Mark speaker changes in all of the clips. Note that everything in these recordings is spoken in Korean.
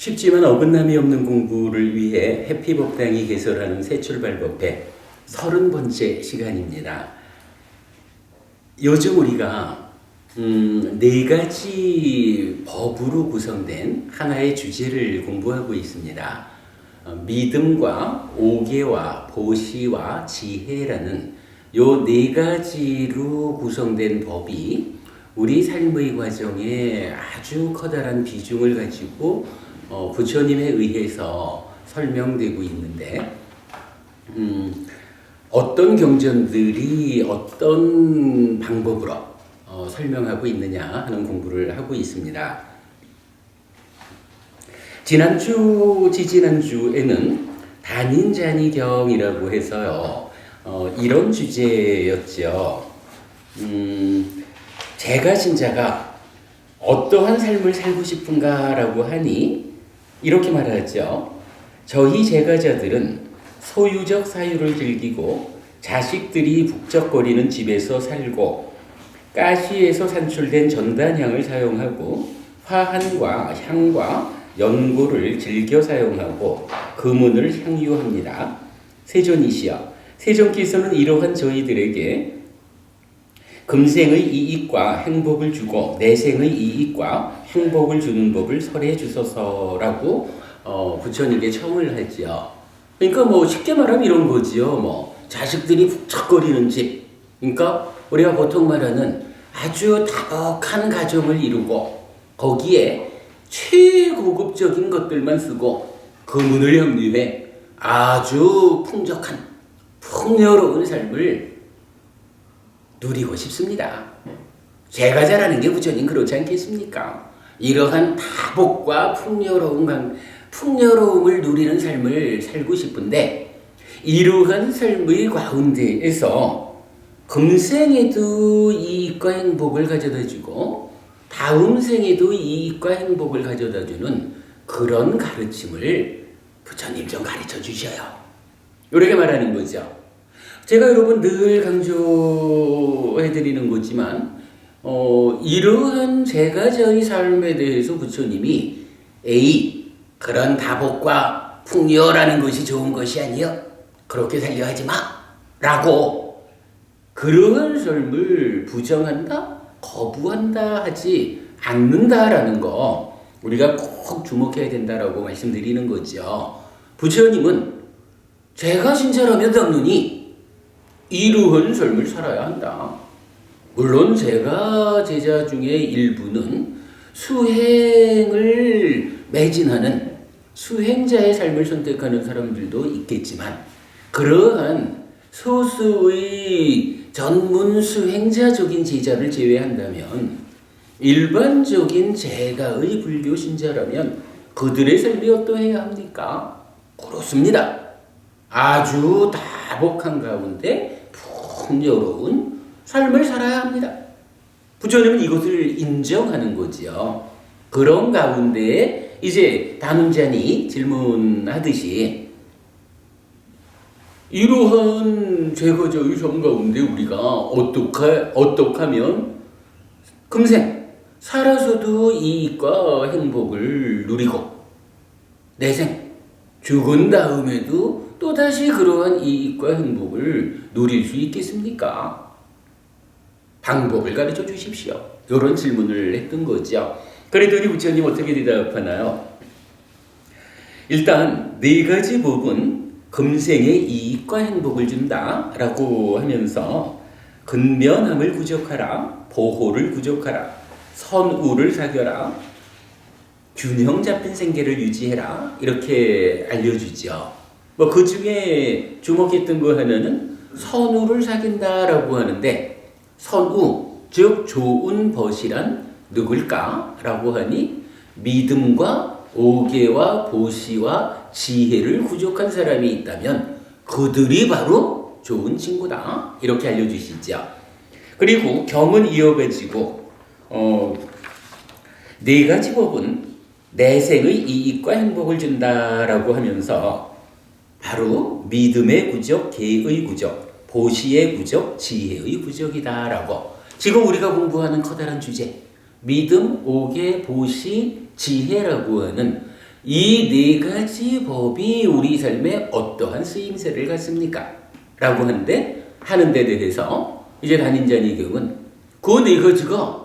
Speaker 1: 쉽지만 어긋남이 없는 공부를 위해 해피법당이 개설하는 새 출발법회 30번째 시간입니다. 요즘 우리가 네 가지 법으로 구성된 하나의 주제를 공부하고 있습니다. 믿음과 오계와 보시와 지혜라는 요 네 가지로 구성된 법이 우리 삶의 과정에 아주 커다란 비중을 가지고 부처님에 의해서 설명되고 있는데 어떤 경전들이 어떤 방법으로 설명하고 있느냐 하는 공부를 하고 있습니다. 지지난주에는 단인자니경이라고 해서요, 이런 주제였죠. 제가 신자가 어떠한 삶을 살고 싶은가라고 하니 이렇게 말하죠. 저희 제가자들은 소유적 사유를 즐기고 자식들이 북적거리는 집에서 살고 가시에서 산출된 전단향을 사용하고 화한과 향과 연고를 즐겨 사용하고 금은을 향유합니다. 세존이시여, 세존께서는 이러한 저희들에게 금생의 이익과 행복을 주고 내생의 이익과 행복을 주는 법을 설해 주소서라고 부처님께 청을 하지요. 그러니까 쉽게 말하면 이런 거지요. 자식들이 북적거리는 집. 그러니까 우리가 보통 말하는 아주 다복한 가정을 이루고 거기에 최고급적인 것들만 쓰고 금은을 향유해 아주 풍족한 풍요로운 삶을 누리고 싶습니다. 제가 잘하는 게 부처님 그렇지 않겠습니까? 이러한 다복과 풍요로움을 누리는 삶을 살고 싶은데 이러한 삶의 가운데에서 금생에도 이익과 행복을 가져다주고 다음 생에도 이익과 행복을 가져다주는 그런 가르침을 부처님 좀 가르쳐 주셔요. 이렇게 말하는 거죠. 제가 여러분 늘 강조해드리는 거지만 이러한 제가자의 삶에 대해서 부처님이 그런 다복과 풍요라는 것이 좋은 것이 아니여 그렇게 살려 하지 마 라고 그러한 삶을 부정한다? 거부한다 하지 않는다라는 거 우리가 꼭 주목해야 된다라고 말씀드리는 거죠. 부처님은 제가 신자라면 당연히 이러한 삶을 살아야 한다. 물론 제가 제자 중에 일부는 수행을 매진하는 수행자의 삶을 선택하는 사람들도 있겠지만 그러한 소수의 전문 수행자적인 제자를 제외한다면 일반적인 제가의 불교 신자라면 그들의 삶이 어떠해야 합니까? 그렇습니다. 아주 다복한 가운데 풍요로운 삶을 살아야 합니다. 부처님은 이것을 인정하는 거지요. 그런 가운데 이제 단운자니 질문하듯이 이러한 제가자의 삶 가운데 우리가 어떻게 하면 금생 살아서도 이익과 행복을 누리고 내생 죽은 다음에도 또다시 그러한 이익과 행복을 누릴 수 있겠습니까? 방법을 가르쳐 주십시오. 이런 질문을 했던 거죠. 그랬더니 부처님 어떻게 대답하나요? 일단 네 가지 법은 금생의 이익과 행복을 준다라고 하면서 근면함을 구족하라, 보호를 구족하라, 선우를 사겨라, 균형 잡힌 생계를 유지해라 이렇게 알려주죠. 그 중에 주목했던 거 하나는 선우를 사귄다라고 하는데 선우, 즉 좋은 벗이란 누굴까? 라고 하니 믿음과 오계와 보시와 지혜를 구족한 사람이 있다면 그들이 바로 좋은 친구다 이렇게 알려주시죠. 그리고 경은 이어가지고 네 가지 법은 내생의 이익과 행복을 준다라고 하면서 바로 믿음의 구적, 계의 구적, 보시의 구적, 지혜의 구적이다라고 지금 우리가 공부하는 커다란 주제 믿음, 오계, 보시, 지혜라고 하는 이 네 가지 법이 우리 삶에 어떠한 쓰임새를 갖습니까? 라고 하는 데 대해서 이제 단인자니경은 그 네 가지가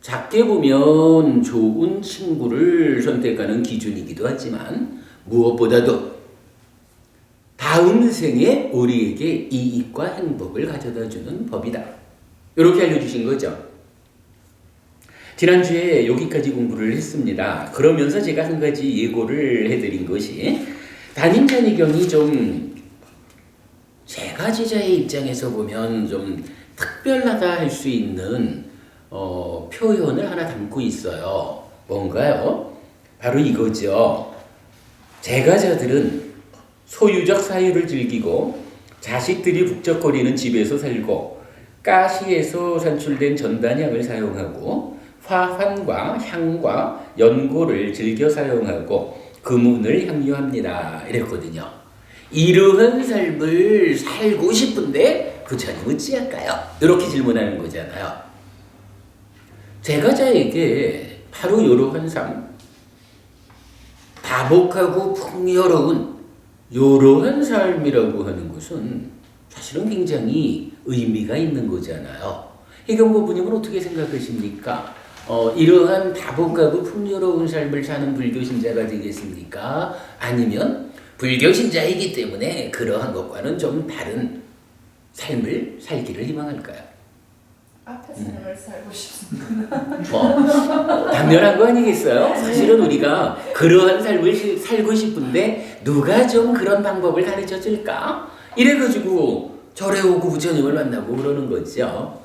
Speaker 1: 작게 보면 좋은 친구를 선택하는 기준이기도 하지만 무엇보다도 다음 생에 우리에게 이익과 행복을 가져다주는 법이다. 이렇게 알려주신 거죠. 지난주에 여기까지 공부를 했습니다. 그러면서 제가 한 가지 예고를 해드린 것이 단임자니경이 좀 제가 제자의 입장에서 보면 좀 특별하다 할 수 있는 표현을 하나 담고 있어요. 뭔가요? 바로 이거죠. 제가자들은 소유적 사유를 즐기고 자식들이 북적거리는 집에서 살고 가시에서 산출된 전단향을 사용하고 화환과 향과 연고를 즐겨 사용하고 금운을 향유합니다. 이랬거든요. 이러한 삶을 살고 싶은데 부처님 어찌할까요? 이렇게 질문하는 거잖아요. 제가자에게 바로 이러한 삶, 다복하고 풍요로운 이러한 삶이라고 하는 것은 사실은 굉장히 의미가 있는 거잖아요. 해경보부님은 어떻게 생각하십니까? 이러한 다복하고 풍요로운 삶을 사는 불교신자가 되겠습니까? 아니면 불교신자이기 때문에 그러한 것과는 좀 다른 삶을 살기를 희망할까요?
Speaker 2: 앞에 삶을 살고 싶습니다.
Speaker 1: 당연한 거 아니겠어요? 사실은 우리가 그러한 삶을 살고 싶은데 누가 좀 그런 방법을 가르쳐 줄까? 이래가지고 절에 오고 부처님을 만나고 그러는 거죠.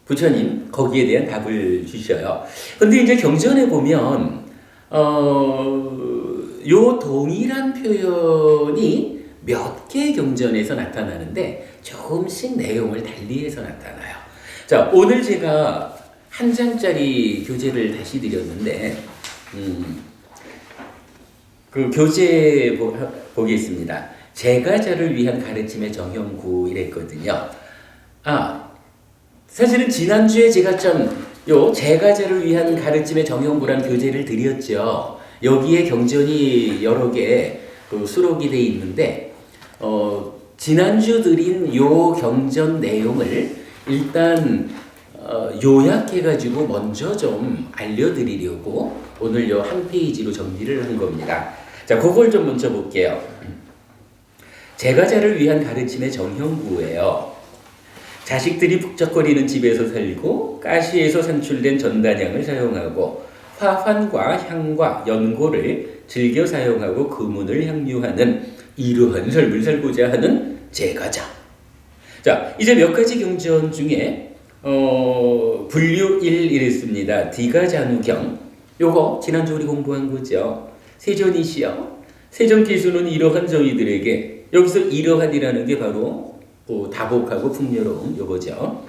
Speaker 1: 부처님 거기에 대한 답을 주셔요. 근데 이제 경전에 보면 요 동일한 표현이 몇 개 경전에서 나타나는데 조금씩 내용을 달리해서 나타나요. 자, 오늘 제가 한 장짜리 교재를 다시 드렸는데 그 교재 보겠습니다. 제가자를 위한 가르침의 정형구 이랬거든요. 사실은 지난주에 제가 요 제가자를 위한 가르침의 정형구라는 교재를 드렸죠. 여기에 경전이 여러 개 수록이 돼 있는데 지난주 드린 요 경전 내용을 일단 요약해가지고 먼저 좀 알려드리려고 오늘 요 한 페이지로 정리를 한 겁니다. 자, 그걸 좀 먼저 볼게요. 제가자를 위한 가르침의 정형구예요. 자식들이 북적거리는 집에서 살고 가시에서 산출된 전단향을 사용하고 화환과 향과 연고를 즐겨 사용하고 금운을 향유하는 이러한 삶을 살고자 하는 제가자. 자, 이제 몇 가지 경전 중에 분류 1 이랬습니다. 디가자누경. 요거 지난주 우리 공부한 거죠. 세존이시여. 세존기수는 이러한 저희들에게, 여기서 이러한이라는 게 바로 다복하고 풍요로운 요거죠.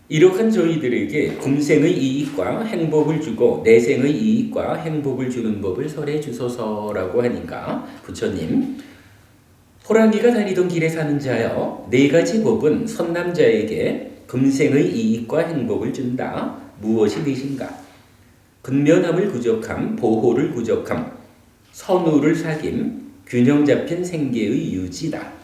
Speaker 1: 이러한 저희들에게 금생의 이익과 행복을 주고 내생의 이익과 행복을 주는 법을 설해 주소서라고 하니까 부처님, 호랑이가 다니던 길에 사는 자여, 네 가지 법은 선남자에게 금생의 이익과 행복을 준다. 무엇이 되신가? 근면함을 구족함, 보호를 구족함, 선우를 사귐, 균형 잡힌 생계의 유지다.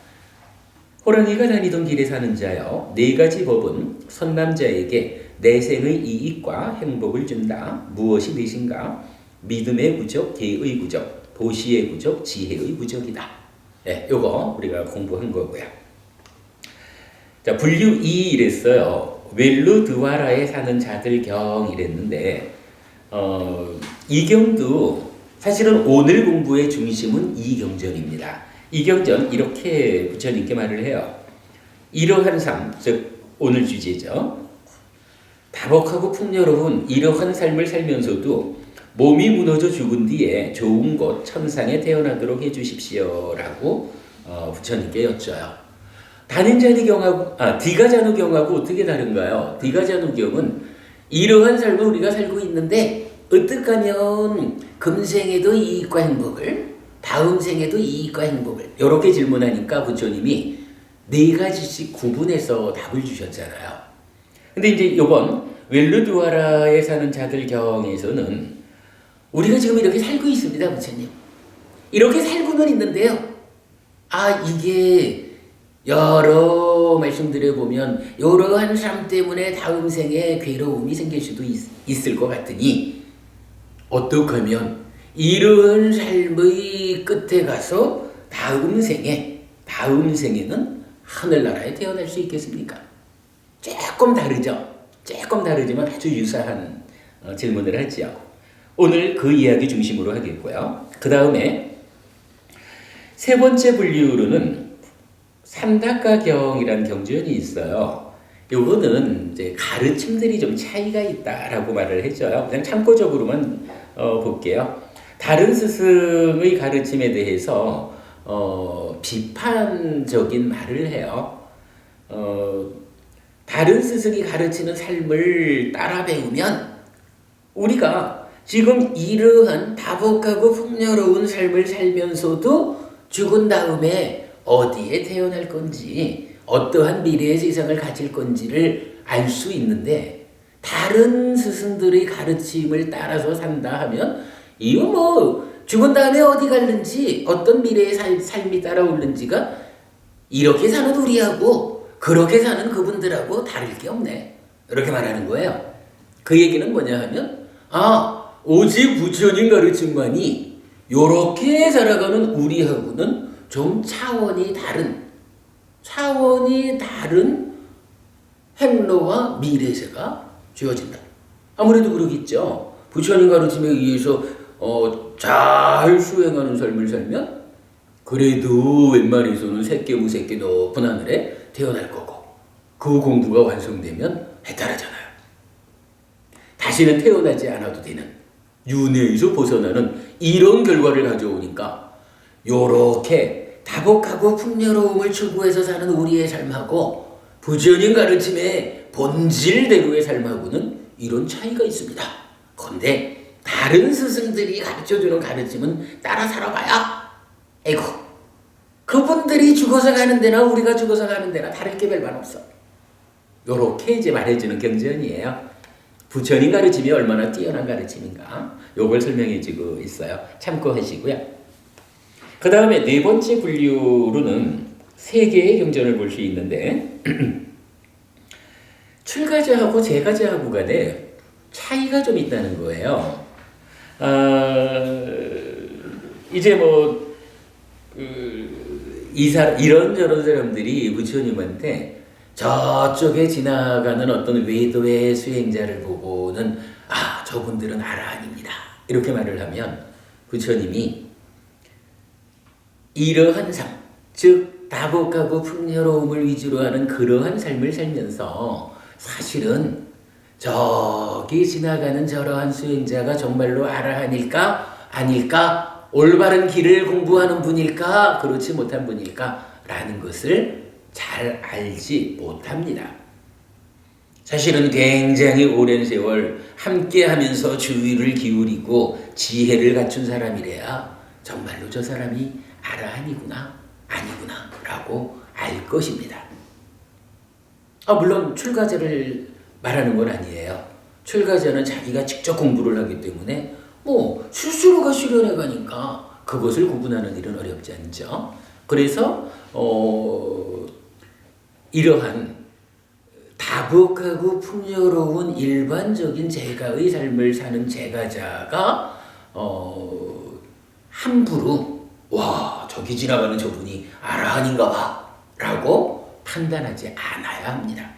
Speaker 1: 호랑이가 다니던 길에 사는 자여, 네 가지 법은 선남자에게 내생의 이익과 행복을 준다. 무엇이 되신가? 믿음의 부족, 계의 부족, 도시의 부족, 지혜의 부족이다. 네, 요거 우리가 공부한 거고요. 자, 분류 2 이랬어요. 웰루드와라에 사는 자들 경 이랬는데 이 경도 사실은 오늘 공부의 중심은 이 경전입니다. 이 경전 이렇게 부처님께 말을 해요. 이러한 삶, 즉 오늘 주제죠. 다복하고 풍요로운 이러한 삶을 살면서도 몸이 무너져 죽은 뒤에 좋은 곳 천상에 태어나도록 해주십시오라고 부처님께 여쭤요. 디가자누경하고 어떻게 다른가요? 디가자누경은 이러한 삶을 우리가 살고 있는데 어떻게 하면 금생에도 이익과 행복을, 다음 생에도 이익과 행복을, 이렇게 질문하니까 부처님이 네 가지씩 구분해서 답을 주셨잖아요. 근데 이제 요번 웰루드와라에 사는 자들 경에서는 우리가 지금 이렇게 살고 있습니다, 부처님. 이렇게 살고는 있는데요. 이게 여러 말씀드려 보면 이러한 삶 때문에 다음 생에 괴로움이 생길 수도 있을 것 같으니 어떻게 하면 이러한 삶의 끝에 가서 다음 생에는 하늘나라에 태어날 수 있겠습니까? 조금 다르죠. 조금 다르지만 아주 유사한 질문을 하지요. 오늘 그 이야기 중심으로 하겠고요. 그 다음에 세 번째 분류로는 삼다가경이라는 경전이 있어요. 요거는 이제 가르침들이 좀 차이가 있다라고 말을 해줘요. 그냥 참고적으로만 볼게요. 다른 스승의 가르침에 대해서 비판적인 말을 해요. 다른 스승이 가르치는 삶을 따라 배우면 우리가 지금 이러한 다복하고 풍요로운 삶을 살면서도 죽은 다음에 어디에 태어날 건지 어떠한 미래의 세상을 가질 건지를 알 수 있는데 다른 스승들의 가르침을 따라서 산다 하면 이거 뭐 죽은 다음에 어디 갈는지 어떤 미래의 삶이 따라오는지가 이렇게 사는 우리하고 그렇게 사는 그분들하고 다를 게 없네. 이렇게 말하는 거예요. 그 얘기는 뭐냐 하면 오직 부처님 가르침만이 요렇게 살아가는 우리하고는 좀 차원이 다른 행로와 미래세가 주어진다. 아무래도 그러겠죠. 부처님 가르침에 의해서 잘 수행하는 삶을 살면 그래도 웬만해서는 새끼무새끼 높은 하늘에 태어날 거고 그 공부가 완성되면 해탈하잖아요. 다시는 태어나지 않아도 되는 윤회에서 벗어나는 이런 결과를 가져오니까 요렇게 다복하고 풍요로움을 추구해서 사는 우리의 삶하고 부처님 가르침의 본질대로의 삶하고는 이런 차이가 있습니다. 그런데 다른 스승들이 가르쳐주는 가르침은 따라 살아봐야 그분들이 죽어서 가는 데나 우리가 죽어서 가는 데나 다를 게 별반 없어. 요렇게 이제 말해주는 경전이에요. 부처님 가르침이 얼마나 뛰어난 가르침인가 요걸 설명해주고 있어요. 참고하시고요. 그 다음에 네 번째 분류로는 세 개의 경전을 볼 수 있는데 출가자하고 제가자하고 간에 차이가 좀 있다는 거예요. 이제 뭐 이런저런 사람들이 부처님한테 저쪽에 지나가는 어떤 외도의 수행자를 보고는 저분들은 아라한입니다. 이렇게 말을 하면 부처님이 이러한 삶, 즉 다복하고 풍요로움을 위주로 하는 그러한 삶을 살면서 사실은 저기 지나가는 저러한 수행자가 정말로 아라한일까? 아닐까? 올바른 길을 공부하는 분일까? 그렇지 못한 분일까? 라는 것을 잘 알지 못합니다. 사실은 굉장히 오랜 세월 함께 하면서 주의를 기울이고 지혜를 갖춘 사람이래야 정말로 저 사람이 아라한이구나 아니구나 라고 알 것입니다. 물론 출가자를 말하는 건 아니에요. 출가자는 자기가 직접 공부를 하기 때문에 스스로가 수련해 가니까 그것을 구분하는 일은 어렵지 않죠. 그래서 이러한 다복하고 풍요로운 일반적인 제가의 삶을 사는 제가자가 함부로 저기 지나가는 저분이 아라한인가 봐 라고 판단하지 않아야 합니다.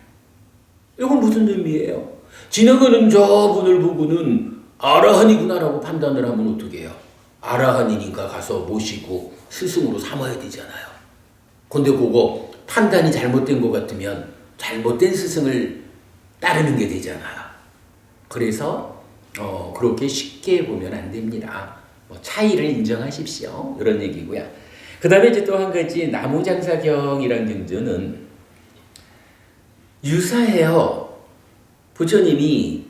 Speaker 1: 이건 무슨 의미예요? 지나가는 저분을 보고는 아라한이구나 라고 판단을 하면 어떻게 해요? 아라한이니까 가서 모시고 스승으로 삼아야 되잖아요. 근데 그거 판단이 잘못된 것 같으면 잘못된 스승을 따르는 게 되잖아요. 그래서 그렇게 쉽게 보면 안 됩니다. 차이를 인정하십시오. 이런 얘기고요. 그 다음에 이제 또 한 가지 나무장사경이라는 경전은 유사해요. 부처님이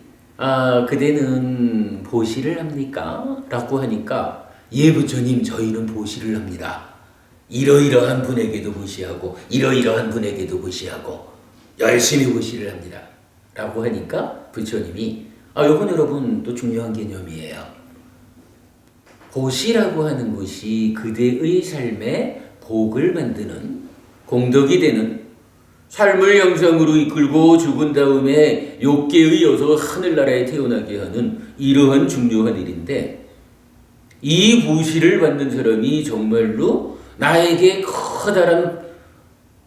Speaker 1: 그대는 보시를 합니까? 라고 하니까 예 부처님 저희는 보시를 합니다. 이러이러한 분에게도 보시하고 이러이러한 분에게도 보시하고 열심히 보시를 합니다. 라고 하니까 부처님이 요건 여러분 또 중요한 개념이에요. 보시라고 하는 것이 그대의 삶에 복을 만드는 공덕이 되는 삶을 영상으로 이끌고 죽은 다음에 욕계에 이어서 하늘나라에 태어나게 하는 이러한 중요한 일인데 이 보시를 받는 사람이 정말로 나에게 커다란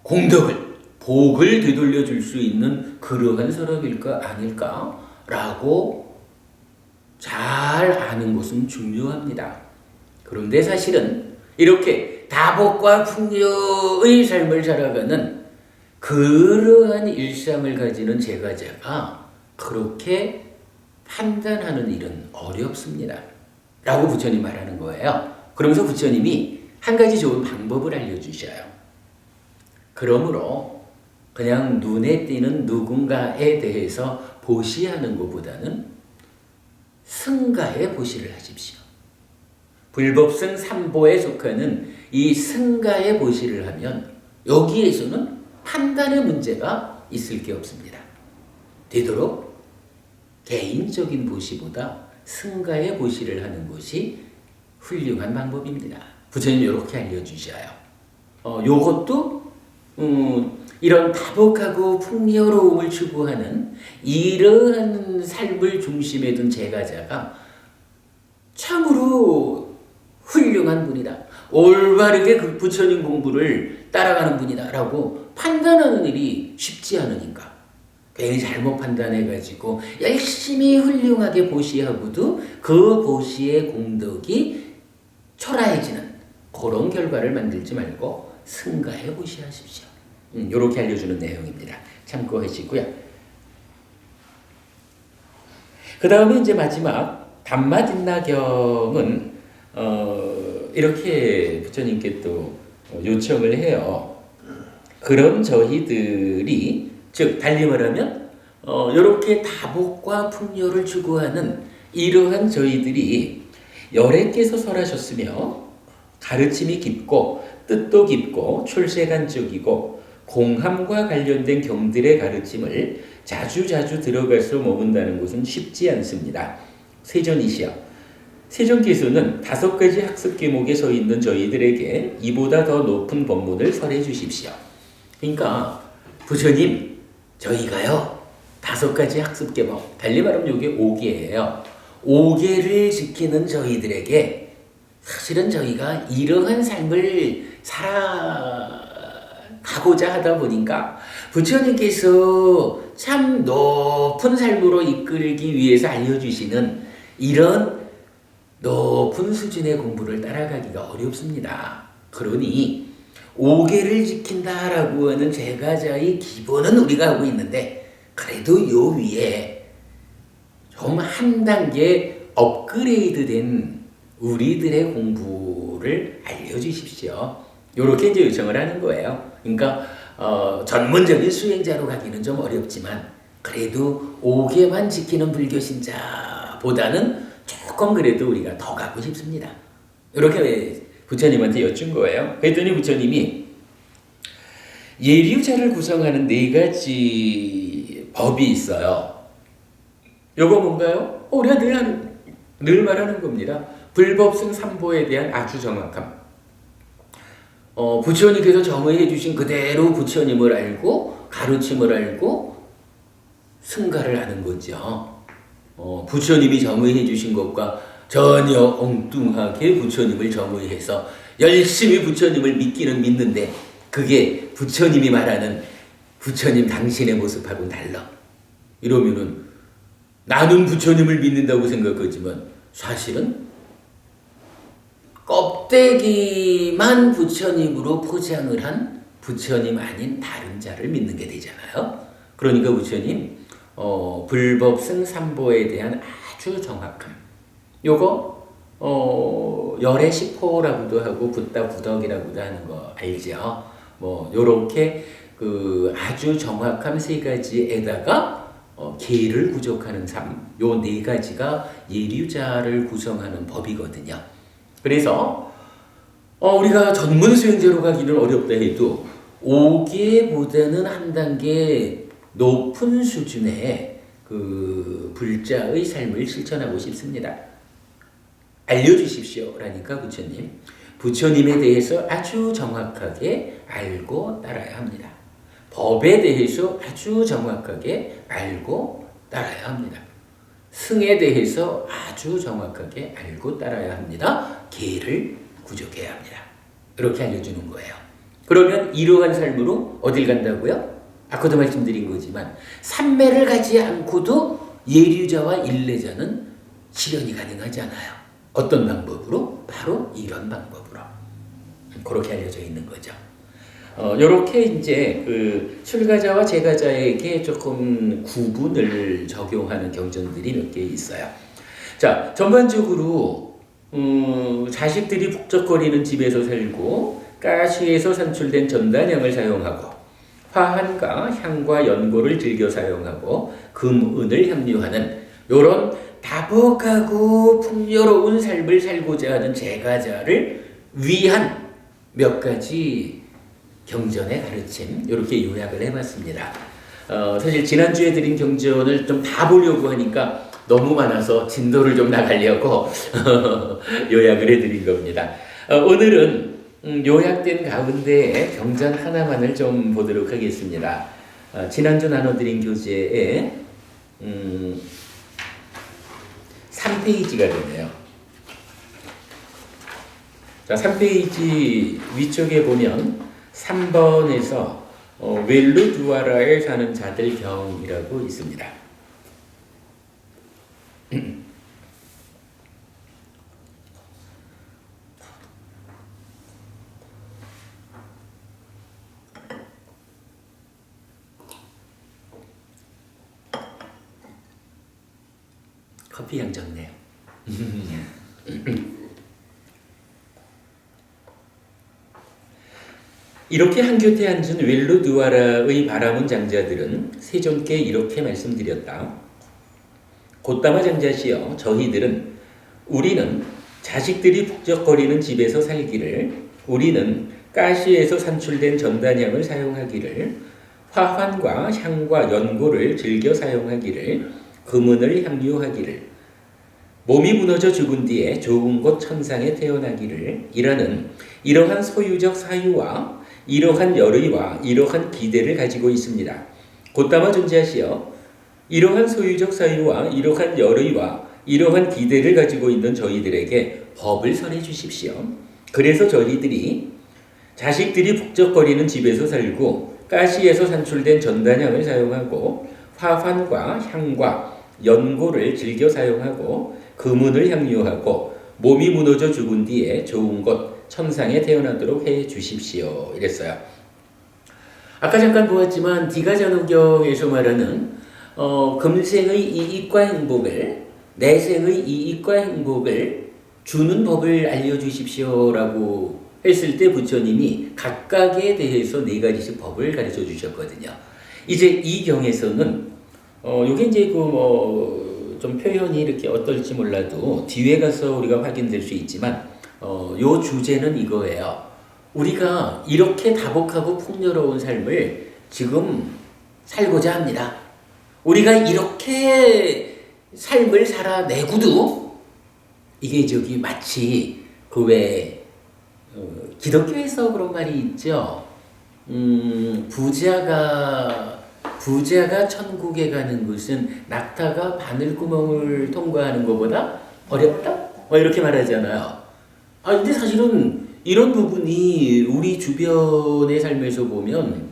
Speaker 1: 공덕을 복을 되돌려 줄 수 있는 그러한 사람일까 아닐까라고 잘 아는 것은 중요합니다. 그런데 사실은 이렇게 다복과 풍요의 삶을 살아가는 그러한 일상을 가지는 제가자가 그렇게 판단하는 일은 어렵습니다. 라고 부처님 말하는 거예요. 그러면서 부처님이 한 가지 좋은 방법을 알려주셔요. 그러므로 그냥 눈에 띄는 누군가에 대해서 보시하는 것보다는 승가에 보시를 하십시오. 불법승 삼보에 속하는 이 승가에 보시를 하면 여기에서는 판단의 문제가 있을 게 없습니다. 되도록 개인적인 보시보다 승가의 보시를 하는 것이 훌륭한 방법입니다. 부처님이 이렇게 알려주셔요. 요것도 이런 다복하고 풍요로움을 추구하는 이러한 삶을 중심에 둔 제가자가 참으로 훌륭한 분이다. 올바르게 그 부처님 공부를 따라가는 분이다 라고 판단하는 일이 쉽지 않으니까 괜히 잘못 판단해가지고 열심히 훌륭하게 보시하고도 그 보시의 공덕이 초라해지는 그런 결과를 만들지 말고 승가해 보시하십시오. 이렇게 알려주는 내용입니다. 참고하시고요. 그 다음에 이제 마지막 담마딘나경은 이렇게 부처님께 또 요청을 해요. 그런 저희들이 즉 달리 말하면 이렇게 다복과 풍요를 추구하는 이러한 저희들이 열애께서 설하셨으며 가르침이 깊고 뜻도 깊고 출세간적이고 공함과 관련된 경들의 가르침을 자주자주 들어가서 머문다는 것은 쉽지 않습니다. 세존이시여, 세존께서는 5가지 학습 계목에 서 있는 저희들에게 이보다 더 높은 법문을 설해 주십시오. 그러니까 부처님, 저희가요 5가지 학습 계목, 달리 말하면 이게 5개예요. 5개를 지키는 저희들에게 사실은 저희가 이러한 삶을 살아가고자 하다 보니까 부처님께서 참 높은 삶으로 이끌기 위해서 알려주시는 이런 높은 수준의 공부를 따라가기가 어렵습니다. 그러니 5개를 지킨다라고 하는 제가자의 기본은 우리가 하고 있는데 그래도 요 위에 좀 한 단계 업그레이드된 우리들의 공부를 알려주십시오. 이렇게 이제 요청을 하는 거예요. 그러니까 전문적인 수행자로 가기는 좀 어렵지만 그래도 5개만 지키는 불교 신자보다는 조금 그래도 우리가 더 가고 싶습니다. 이렇게 부처님한테 여쭌 거예요. 그랬더니 부처님이 예류자를 구성하는 4가지 법이 있어요. 요거 뭔가요? 우리가 늘 말하는 겁니다. 불법승 삼보에 대한 아주 정확함. 부처님께서 정의해 주신 그대로 부처님을 알고 가르침을 알고 승가를 하는 거죠. 부처님이 정의해 주신 것과 전혀 엉뚱하게 부처님을 정의해서 열심히 부처님을 믿는데 그게 부처님이 말하는 부처님 당신의 모습하고는 달라. 이러면은 나는 부처님을 믿는다고 생각하지만 사실은 껍데기만 부처님으로 포장을 한 부처님 아닌 다른 자를 믿는 게 되잖아요. 그러니까 부처님 불법승 삼보에 대한 아주 정확함. 요거 열애 시포라고도 하고 붓다 부덕이라고도 하는 거 알죠? 요렇게 그 아주 정확함 3가지에다가 계를 구족하는 삶, 요 4가지가 예류자를 구성하는 법이거든요. 그래서 우리가 전문 수행자로 가기는 어렵다 해도 5개보다는 한 단계 높은 수준의 그 불자의 삶을 실천하고 싶습니다. 알려주십시오라니까 부처님. 부처님에 대해서 아주 정확하게 알고 따라야 합니다. 법에 대해서 아주 정확하게 알고 따라야 합니다. 승에 대해서 아주 정확하게 알고 따라야 합니다. 계를 구족해야 합니다. 이렇게 알려주는 거예요. 그러면 이러한 삶으로 어딜 간다고요? 아까도 말씀드린 거지만 삼매를 가지 않고도 예류자와 일례자는 실현이 가능하잖아요. 어떤 방법으로? 바로 이런 방법으로. 그렇게 알려져 있는 거죠. 요렇게 이제 그 출가자와 재가자에게 조금 구분을 적용하는 경전들이 몇 개 있어요. 자, 전반적으로 자식들이 북적거리는 집에서 살고 가시에서 산출된 전단향을 사용하고 화환과 향과 연고를 즐겨 사용하고 금은을 향유하는 요런 다복하고 풍요로운 삶을 살고자 하는 재가자를 위한 몇 가지 경전의 가르침 이렇게 요약을 해봤습니다. 사실 지난주에 드린 경전을 좀 다 보려고 하니까 너무 많아서 진도를 좀 나가려고 요약을 해드린 겁니다. 오늘은 요약된 가운데 경전 하나만을 좀 보도록 하겠습니다. 지난주 나눠드린 교재에 3페이지가 되네요. 자, 3페이지 위쪽에 보면 3번에서 웰루두아라에 사는 자들 경이라고 있습니다. 커피 향 좋네요. 이렇게 한 곁에 앉은 웰루두아라의 바라문 장자들은 세존께 이렇게 말씀드렸다. 곧다마 장자시여, 저희들은 우리는 자식들이 북적거리는 집에서 살기를, 우리는 가시에서 산출된 전단향을 사용하기를, 화환과 향과 연고를 즐겨 사용하기를, 금은을 향유하기를, 몸이 무너져 죽은 뒤에 좋은 곳 천상에 태어나기를 이라는 이러한 소유적 사유와 이러한 열의와 이러한 기대를 가지고 있습니다. 곧다마 존재하시어 이러한 소유적 사유와 이러한 열의와 이러한 기대를 가지고 있는 저희들에게 법을 설해 주십시오. 그래서 저희들이 자식들이 북적거리는 집에서 살고 가시에서 산출된 전단향을 사용하고 화환과 향과 연고를 즐겨 사용하고 금은을 향유하고 몸이 무너져 죽은 뒤에 좋은 곳 천상에 태어나도록 해 주십시오. 이랬어요. 아까 잠깐 보았지만 디가자노경에서 말하는 금생의 이익과 행복을, 내생의 이익과 행복을 주는 법을 알려주십시오라고 했을 때 부처님이 각각에 대해서 4가지씩 법을 가르쳐 주셨거든요. 이제 이 경에서는 요게 이제 좀 표현이 이렇게 어떨지 몰라도 뒤에 가서 우리가 확인될 수 있지만 요 주제는 이거예요. 우리가 이렇게 다복하고 풍요로운 삶을 지금 살고자 합니다. 우리가 이렇게 삶을 살아내고도 이게 저기 마치 그 왜 기독교에서 그런 말이 있죠. 부자가 천국에 가는 것은 낙타가 바늘구멍을 통과하는 것보다 어렵다? 이렇게 말하잖아요. 근데 사실은 이런 부분이 우리 주변의 삶에서 보면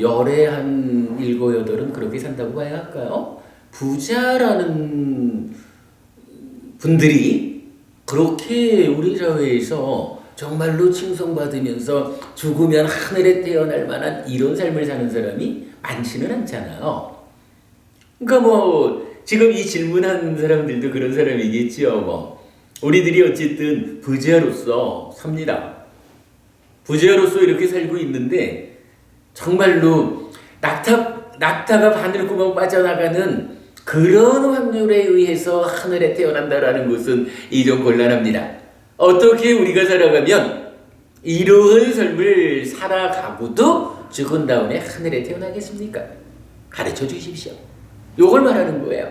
Speaker 1: 열에 한 7, 8은 그렇게 산다고 봐야 할까요? 부자라는 분들이 그렇게 우리 사회에서 정말로 칭송받으면서 죽으면 하늘에 태어날 만한 이런 삶을 사는 사람이 많지는 않잖아요. 그러니까 지금 이 질문한 사람들도 그런 사람이겠지요. 우리들이 어쨌든 부자로서 삽니다. 부자로서 이렇게 살고 있는데 정말로 낙타가 바늘구멍 빠져나가는 그런 확률에 의해서 하늘에 태어난다라는 것은 좀 곤란합니다. 어떻게 우리가 살아가면 이러한 삶을 살아가고도 죽은 다음에 하늘에 태어나겠습니까? 가르쳐 주십시오. 요걸 말하는 거예요.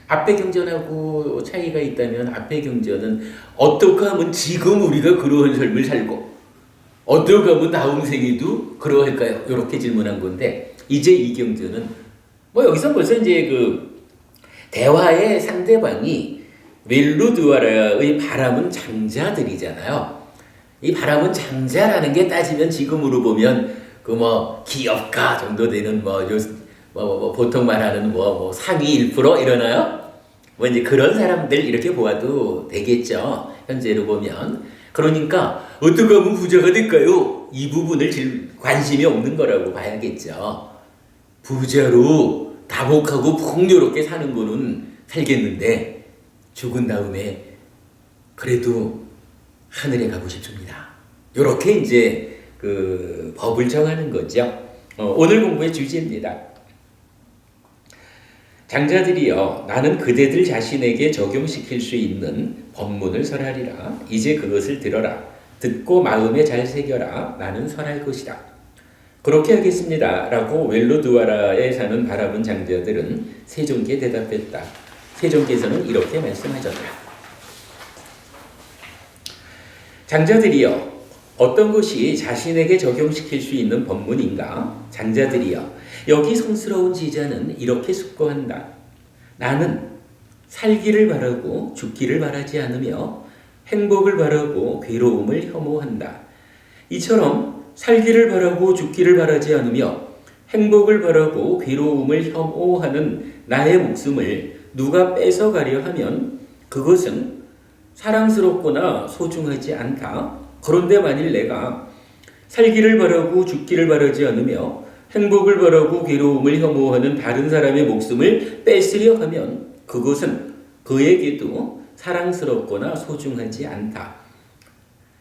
Speaker 1: 앞에 경전하고 차이가 있다면 앞에 경전은 어떻게 하면 지금 우리가 그러한 삶을 살고 어떻게 하면 다음 생에도 그러할까요? 이렇게 질문한 건데 이제 이 경전은 뭐 여기서 벌써 이제 그 대화의 상대방이 웰루드와라의 바람은 장자들이잖아요. 이 바람은 장자라는 게 따지면 지금으로 보면 그 뭐 기업가 정도 되는 보통 말하는 상위 1% 이러나요? 뭐 이제 그런 사람들 이렇게 보아도 되겠죠. 현재로 보면. 그러니까 어떻게 하면 부자가 될까요? 이 부분을 관심이 없는 거라고 봐야겠죠. 부자로 다복하고 풍요롭게 사는 거는 살겠는데 죽은 다음에 그래도 하늘에 가고 싶습니다. 요렇게 이제 그 법을 정하는 거죠. 오늘 공부의 주제입니다. 장자들이여 나는 그대들 자신에게 적용시킬 수 있는 법문을 설하리라. 이제 그것을 들어라. 듣고 마음에 잘 새겨라. 나는 설할 것이다. 그렇게 하겠습니다. 라고 웰루드와라에 사는 바라본 장자들은 세종께 대답했다. 세종께서는 이렇게 말씀하셨다. 장자들이여 어떤 것이 자신에게 적용시킬 수 있는 법문인가? 장자들이여 여기 성스러운 지자는 이렇게 숙고한다. 나는 살기를 바라고 죽기를 바라지 않으며 행복을 바라고 괴로움을 혐오한다. 이처럼 살기를 바라고 죽기를 바라지 않으며 행복을 바라고 괴로움을 혐오하는 나의 목숨을 누가 뺏어가려 하면 그것은 사랑스럽거나 소중하지 않다. 그런데 만일 내가 살기를 바라고 죽기를 바라지 않으며 행복을 바라고 괴로움을 혐오하는 다른 사람의 목숨을 뺏으려 하면 그것은 그에게도 사랑스럽거나 소중하지 않다.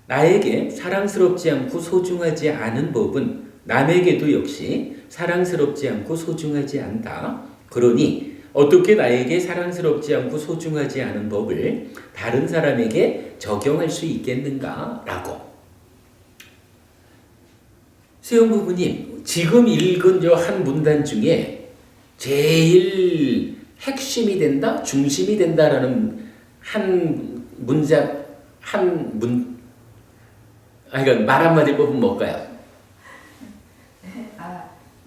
Speaker 1: 나에게 사랑스럽지 않고 소중하지 않은 법은 남에게도 역시 사랑스럽지 않고 소중하지 않다. 그러니 어떻게 나에게 사랑스럽지 않고 소중하지 않은 법을 다른 사람에게 적용할 수 있겠는가? 라고. 수영 부부님, 지금 읽은 저 한 문단 중에 제일 핵심이 된다, 중심이 된다라는 한 문장, 그러니까 말 한마디 뽑으면 뭘까요?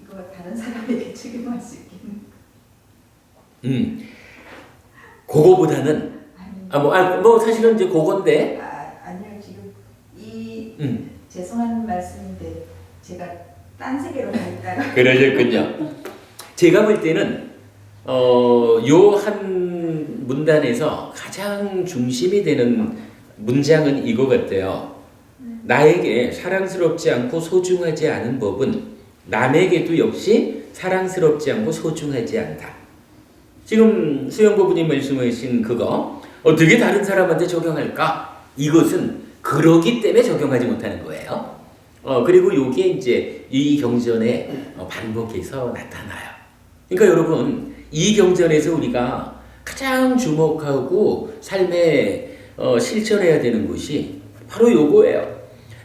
Speaker 2: 이거 다른 사람에게 적용할 수 있겠네.
Speaker 1: 그거보다는 사실은 이제 그건데.
Speaker 2: 아니요, 지금 죄송한 말씀인데 제가 딴 세계로 가 있다가.
Speaker 1: 그러셨군요. 제가 볼 때는 요 한 문단에서 가장 중심이 되는 문장은 이거 같아요. 나에게 사랑스럽지 않고 소중하지 않은 법은 남에게도 역시 사랑스럽지 않고 소중하지 않다. 지금 수영부부님 말씀하신 그거 어떻게 다른 사람한테 적용할까? 이것은 그러기 때문에 적용하지 못하는 거예요. 그리고 이게 이제 이 경전에 반복해서 나타나요. 그러니까 여러분 이 경전에서 우리가 가장 주목하고 삶에 실천해야 되는 것이 바로 요거예요.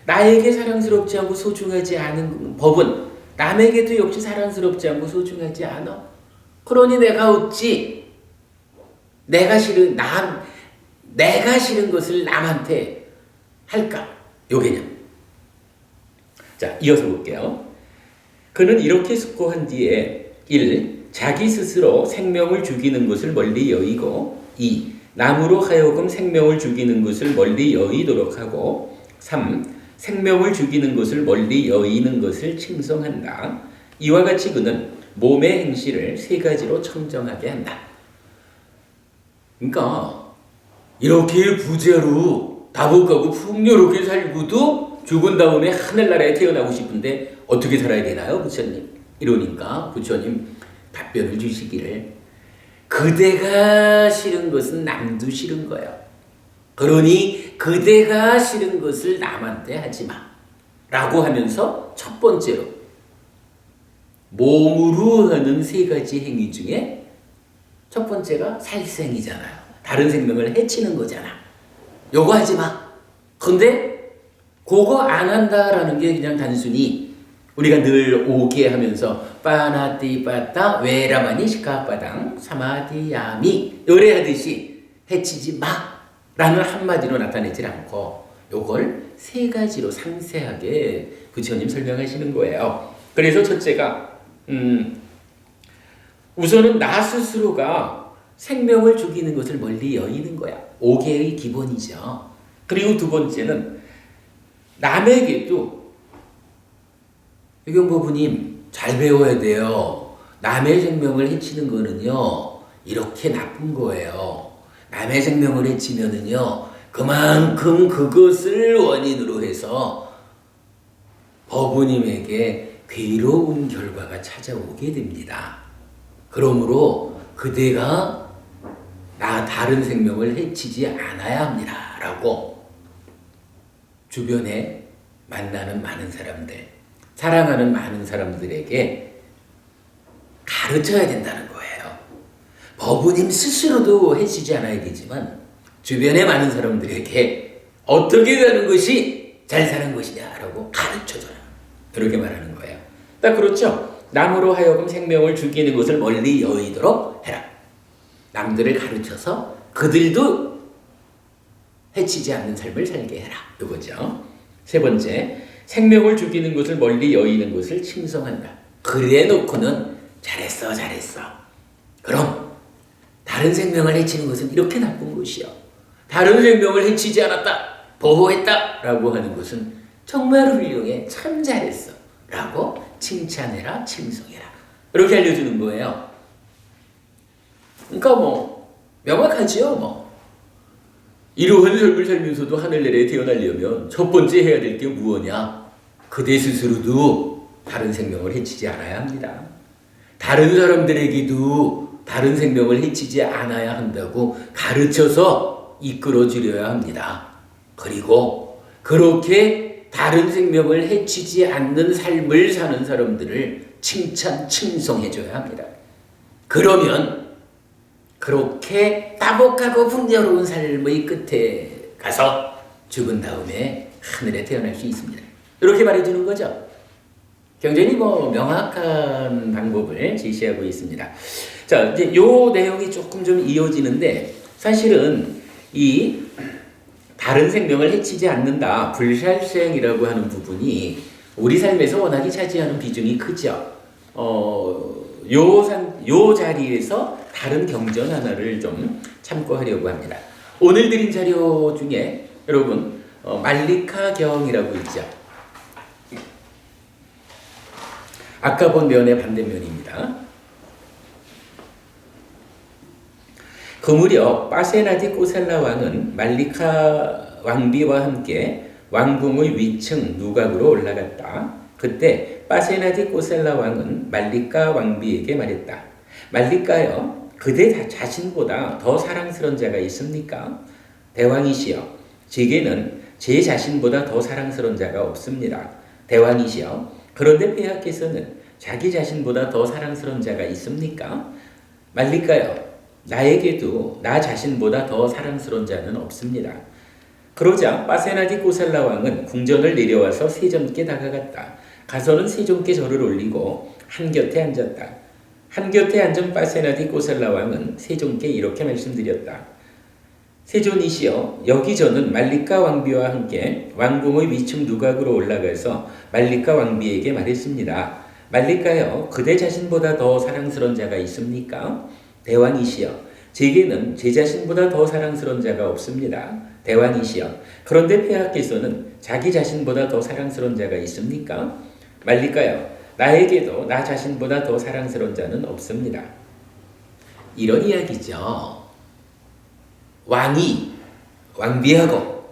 Speaker 1: 나에게 사랑스럽지 않고 소중하지 않은 법은 남에게도 역시 사랑스럽지 않고 소중하지 않아. 그러니 내가 어찌 내가 싫은 것을 남한테 할까? 요 개념. 자, 이어서 볼게요. 그는 이렇게 숙고한 뒤에 1. 자기 스스로 생명을 죽이는 것을 멀리 여의고 2. 남으로 하여금 생명을 죽이는 것을 멀리 여의도록 하고 3. 생명을 죽이는 것을 멀리 여의는 것을 칭송한다. 이와 같이 그는 몸의 행실을 세 가지로 청정하게 한다. 그러니까 이렇게 부자로 다복하고 풍요롭게 살고도 죽은 다음에 하늘나라에 태어나고 싶은데 어떻게 살아야 되나요, 부처님? 이러니까 부처님 답변을 주시기를 그대가 싫은 것은 남도 싫은 거예요. 그러니 그대가 싫은 것을 남한테 하지 마. 라고 하면서 첫 번째로 몸으로 하는 세 가지 행위 중에 첫 번째가 살생이잖아요. 다른 생명을 해치는 거잖아. 요거 하지 마. 근데 그거 안 한다라는 게 그냥 단순히 우리가 늘 오게 하면서 빠나띠빠따 외라마니 시카빠당 사마디야미 요래하듯이 해치지 마라는 한마디로 나타내질 않고 요걸 세 가지로 상세하게 부처님 설명하시는 거예요. 그래서 첫째가 우선은 나 스스로가 생명을 죽이는 것을 멀리 여의는 거야. 오계의 기본이죠. 그리고 두 번째는 남에게도 유경보부님 잘 배워야 돼요. 남의 생명을 해치는 거는요 이렇게 나쁜 거예요. 남의 생명을 해치면은요 그만큼 그것을 원인으로 해서 법부님에게 괴로운 결과가 찾아오게 됩니다. 그러므로 그대가 다른 생명을 해치지 않아야 합니다. 라고 주변에 만나는 많은 사람들, 사랑하는 많은 사람들에게 가르쳐야 된다는 거예요. 법부님 스스로도 해치지 않아야 되지만 주변에 많은 사람들에게 어떻게 사는 것이 잘 사는 것이냐라고 가르쳐줘라. 그렇게 말하는 거예요. 딱 그렇죠. 남으로 하여금 생명을 죽이는 것을 멀리 여의도록 해라. 남들을 가르쳐서 그들도 해치지 않는 삶을 살게 해라. 이거죠. 세 번째, 생명을 죽이는 것을 멀리 여의는 것을 칭송한다. 그래 놓고는 잘했어, 잘했어. 그럼 다른 생명을 해치는 것은 이렇게 나쁜 것이요. 다른 생명을 해치지 않았다, 보호했다 라고 하는 것은 정말 훌륭해, 참 잘했어 라고 칭찬해라, 칭송해라. 이렇게 알려주는 거예요. 그러니까 명확하지요. 이러한 삶을 살면서도 하늘나라에 태어나려면 첫 번째 해야 될 게 무엇이냐? 그대 스스로도 다른 생명을 해치지 않아야 합니다. 다른 사람들에게도 다른 생명을 해치지 않아야 한다고 가르쳐서 이끌어주려야 합니다. 그리고 그렇게 다른 생명을 해치지 않는 삶을 사는 사람들을 칭찬, 칭송해줘야 합니다. 그러면 그렇게 따복하고 풍요로운 삶의 끝에 가서 죽은 다음에 하늘에 태어날 수 있습니다. 이렇게 말해주는 거죠. 굉장히 명확한 방법을 제시하고 있습니다. 자, 이제 요 내용이 조금 좀 이어지는데 사실은 이 다른 생명을 해치지 않는다, 불살생이라고 하는 부분이 우리 삶에서 워낙에 차지하는 비중이 크죠. 요 자리에서 다른 경전 하나를 좀 참고하려고 합니다. 오늘 드린 자료 중에 여러분 말리카경이라고 있죠. 아까 본 면의 반대면입니다. 그 무렵 파세나디 꼬살라 왕은 말리카 왕비와 함께 왕궁의 위층 누각으로 올라갔다. 그때 파세나디 꼬살라 왕은 말리카 왕비에게 말했다. 말리카여, 그대 자신보다 더 사랑스러운 자가 있습니까? 대왕이시여, 제게는 제 자신보다 더 사랑스러운 자가 없습니다. 대왕이시여, 그런데 폐하께서는 자기 자신보다 더 사랑스러운 자가 있습니까? 말리카여, 나에게도 나 자신보다 더 사랑스러운 자는 없습니다. 그러자 파세나디 꼬살라 왕은 궁전을 내려와서 세존께 다가갔다. 가서는 세존께 절을 올리고 한곁에 앉았다. 한곁에 앉은 파세나디 꼬살라 왕은 세존께 이렇게 말씀드렸다. 세존이시여, 여기 저는 말리카 왕비와 함께 왕궁의 위층 누각으로 올라가서 말리카 왕비에게 말했습니다. 말리카여, 그대 자신보다 더 사랑스러운 자가 있습니까? 대왕이시여, 제게는 제 자신보다 더 사랑스러운 자가 없습니다. 대왕이시여, 그런데 폐하께서는 자기 자신보다 더 사랑스러운 자가 있습니까? 말리카여, 나에게도 나 자신보다 더 사랑스러운 자는 없습니다. 이런 이야기죠. 왕이 왕비하고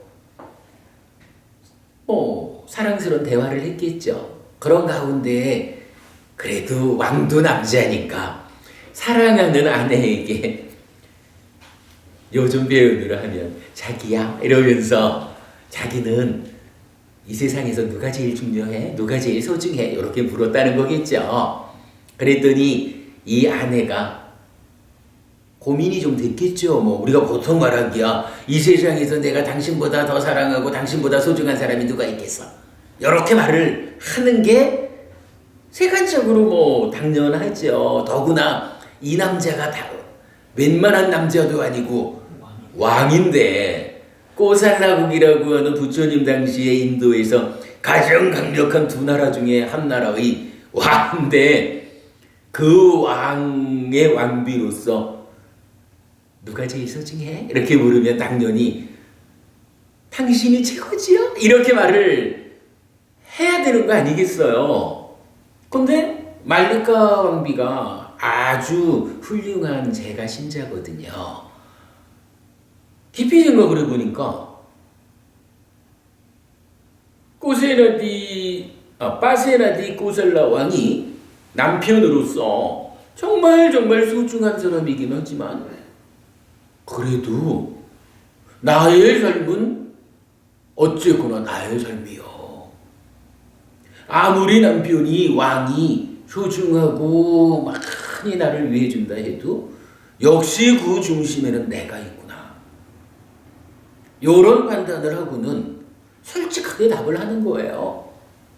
Speaker 1: 사랑스러운 대화를 했겠죠. 그런 가운데 그래도 왕도 남자니까 사랑하는 아내에게 요즘 표현으로 하면 자기야 이러면서 자기는 이 세상에서 누가 제일 중요해? 누가 제일 소중해? 이렇게 물었다는 거겠죠. 그랬더니 이 아내가 고민이 좀 됐겠죠. 우리가 보통 말하기야 이 세상에서 내가 당신보다 더 사랑하고 당신보다 소중한 사람이 누가 있겠어? 이렇게 말을 하는 게 세간적으로 뭐 당연하죠. 더구나 이 남자가 다 웬만한 남자도 아니고 왕인데, 꼬살라국이라고 하는 부처님 당시에 인도에서 가장 강력한 두 나라 중에 한 나라의 왕인데, 그 왕의 왕비로서 누가 제일 소중해? 이렇게 물으면 당연히 당신이 최고지요? 이렇게 말을 해야 되는 거 아니겠어요? 근데 말리카 왕비가 아주 훌륭한 제가 신자거든요. 깊이 생각을 해보니까 빠세나디 꼬살라 왕이 남편으로서 정말 소중한 사람이긴 하지만, 그래도 나의 삶은 어쨌거나 나의 삶이요. 아무리 남편이 왕이 소중하고 많이 나를 위해준다 해도 역시 그 중심에는 내가 있구나. 이런 판단을 하고는 솔직하게 답을 하는 거예요.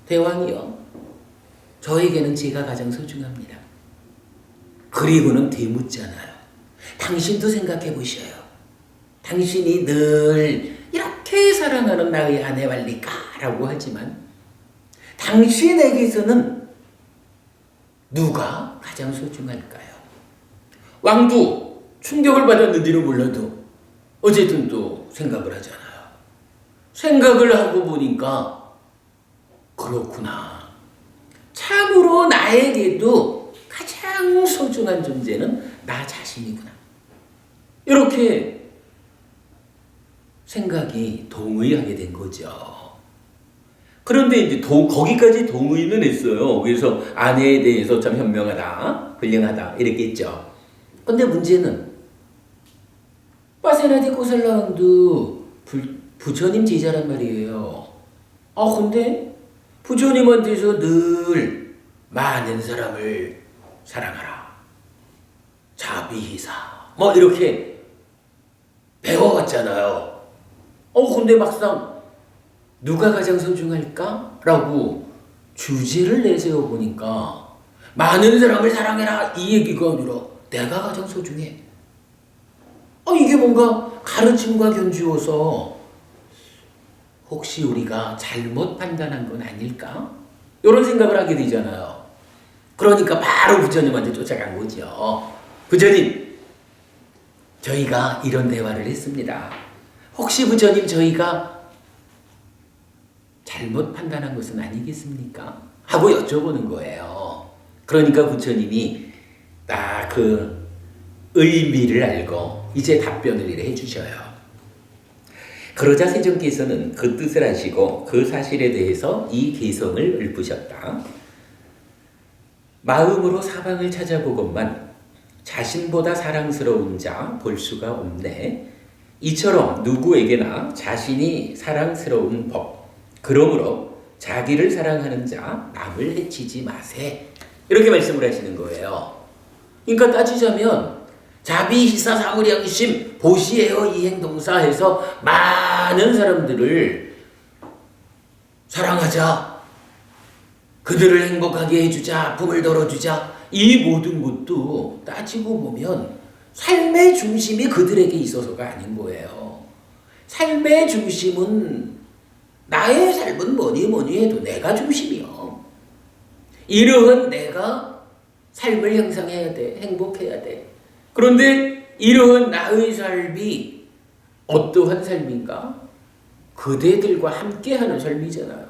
Speaker 1: 대왕이요, 저에게는 제가 가장 소중합니다. 그리고는 되묻잖아요. 당신도 생각해 보셔요. 당신이 늘 이렇게 사랑하는 나의 아내 말리카라고 하지만 당신에게서는 누가 가장 소중할까요? 왕도 충격을 받았는지는 몰라도 어쨌든 또 생각을 하잖아요. 생각을 하고 보니까 그렇구나. 참으로 나에게도 가장 소중한 존재는 나 자신이구나. 이렇게 생각이 동의하게 된 거죠. 그런데 이제 거기까지 동의는 했어요. 그래서 아내에 대해서 참 현명하다, 훌륭하다 이렇게 했죠. 근데 문제는 빠세나디 꼬살라 왕도 부처님 제자란 말이에요. 근데 부처님한테서 늘 많은 사람을 사랑하라, 자비희사 뭐 이렇게 배워왔잖아요. 근데 막상 누가 가장 소중할까? 라고 주제를 내세워 보니까 많은 사람을 사랑해라 이 얘기가 아니라 내가 가장 소중해. 이게 뭔가 가르침과 견주어서 혹시 우리가 잘못 판단한 건 아닐까? 이런 생각을 하게 되잖아요. 그러니까 바로 부처님한테 쫓아간 거죠. 부처님, 저희가 이런 대화를 했습니다. 혹시 부처님 저희가 잘못 판단한 것은 아니겠습니까? 하고 여쭤보는 거예요. 그러니까 부처님이 딱 그 의미를 알고 이제 답변을 이래 해주셔요. 그러자 세존께서는 그 뜻을 아시고 그 사실에 대해서 이 개성을 읊으셨다. 마음으로 사방을 찾아보건만 자신보다 사랑스러운 자 볼 수가 없네. 이처럼 누구에게나 자신이 사랑스러운 법. 그러므로 자기를 사랑하는 자 남을 해치지 마세. 이렇게 말씀을 하시는 거예요. 그러니까 따지자면 자비희사 사무량심 보시에요 이행동사 해서 많은 사람들을 사랑하자, 그들을 행복하게 해주자, 아픔을 덜어주자, 이 모든 것도 따지고 보면 삶의 중심이 그들에게 있어서가 아닌 거예요. 삶의 중심은 나의 삶은 뭐니 해도 내가 중심이요. 이러한 내가 삶을 형성해야 돼. 행복해야 돼. 그런데 이러한 나의 삶이 어떠한 삶인가? 그대들과 함께하는 삶이잖아요.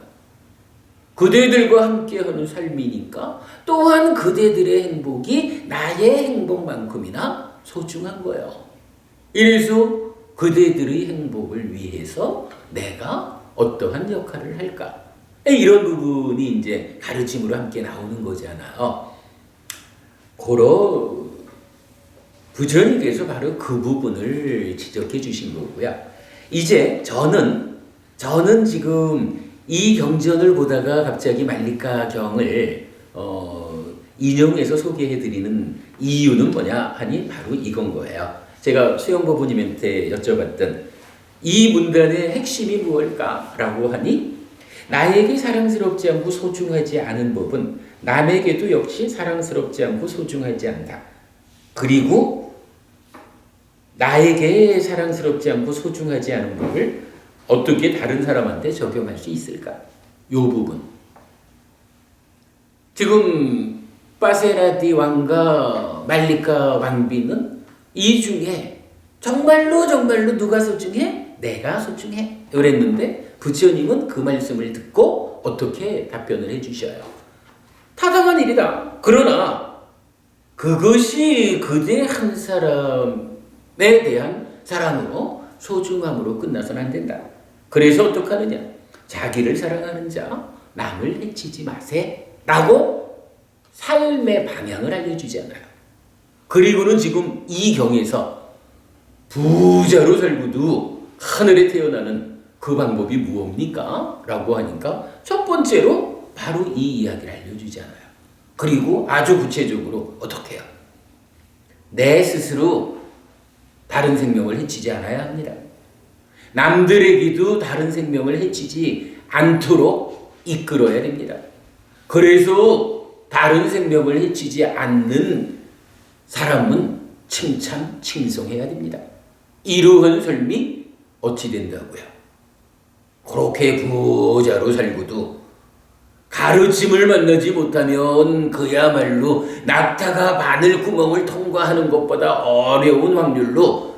Speaker 1: 그대들과 함께하는 삶이니까 또한 그대들의 행복이 나의 행복만큼이나 소중한 거예요. 이래서 그대들의 행복을 위해서 내가 어떠한 역할을 할까? 이런 부분이 이제 가르침으로 함께 나오는 거잖아요. 고로 부처님께서 바로 그 부분을 지적해 주신 거고요. 이제 저는 지금 이 경전을 보다가 갑자기 말리카 경을 인용해서 소개해 드리는 이유는 뭐냐 하니 바로 이건 거예요. 제가 수영보부님한테 여쭤봤던 이 문단의 핵심이 무엇일까라고 하니 나에게 사랑스럽지 않고 소중하지 않은 법은 남에게도 역시 사랑스럽지 않고 소중하지 않다. 그리고 나에게 사랑스럽지 않고 소중하지 않은 법을 어떻게 다른 사람한테 적용할 수 있을까? 요 부분. 지금 파세라디 왕과 말리카 왕비는 이 중에 정말로 누가 소중해? 내가 소중해. 그랬는데 부처님은 그 말씀을 듣고 어떻게 답변을 해주셔요? 타당한 일이다. 그러나 그것이 그대 한 사람에 대한 사랑으로 소중함으로 끝나서는 안 된다. 그래서 어떡하느냐? 자기를 사랑하는 자 남을 해치지 마세 라고 삶의 방향을 알려주잖아요. 그리고는 지금 이 경에서 부자로 살고도 하늘에 태어나는 그 방법이 무엇입니까? 라고 하니까 첫 번째로 바로 이 이야기를 알려주잖아요. 그리고 아주 구체적으로 어떻게 해요? 내 스스로 다른 생명을 해치지 않아야 합니다. 남들에게도 다른 생명을 해치지 않도록 이끌어야 됩니다. 그래서 다른 생명을 해치지 않는 사람은 칭찬, 칭송해야 됩니다. 이러한 삶이 어찌 된다고요? 그렇게 부자로 살고도 가르침을 만나지 못하면 그야말로 낙타가 바늘 구멍을 통과하는 것보다 어려운 확률로,